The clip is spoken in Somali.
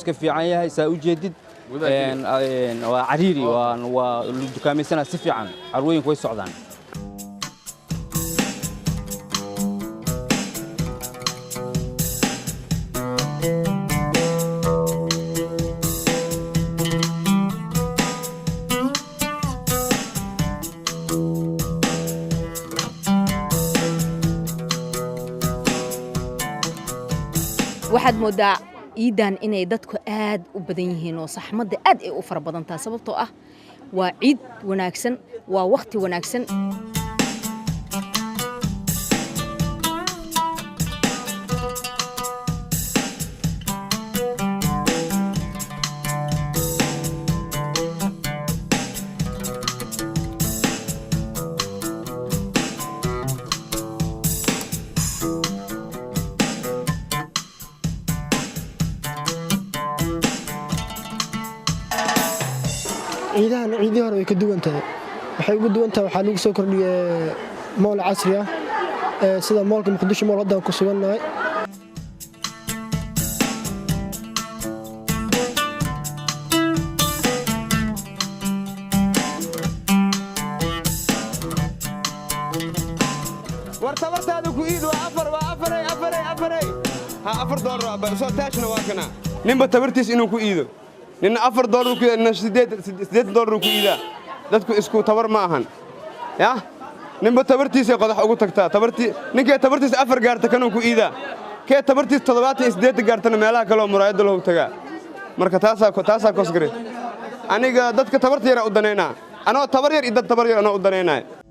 iska fiican yahay saa u jeedid waa cariiri waa dukaamaysana si fiican carwooyinku way socdaan waxaad moodaa ciidan inay dadku aad u badan yihiin oo saxmadda aad ay u fara badan tahay sababtoo ah waa ciid wanaagsan waa waqti wanaagsan ciidii hore way ka duwan tahay waxay ugu duwan tahay waxaa lagu soo kordhiyay mool casri ah sida moolka muqdisho mool hadda ku sugannahay wartabataada ku iid waa $4 ba soo taashna waa kana ninba tabartiis inuu ku iido nin $4 ku nin $8 ku iida dadku isku tabar ma ahan ya ninba tabartiisa qodax ugu tagtaa ninkee tabartiisa 4 gaarta kanuu ku iida kee tabartiisa 78 gaartana meelaha kale oo muraayada loo tagaa marka taasaa kosgare aniga dadka tabarta yar u daneynaa anoo tabar yar idad tabar yar anoo u daneynaa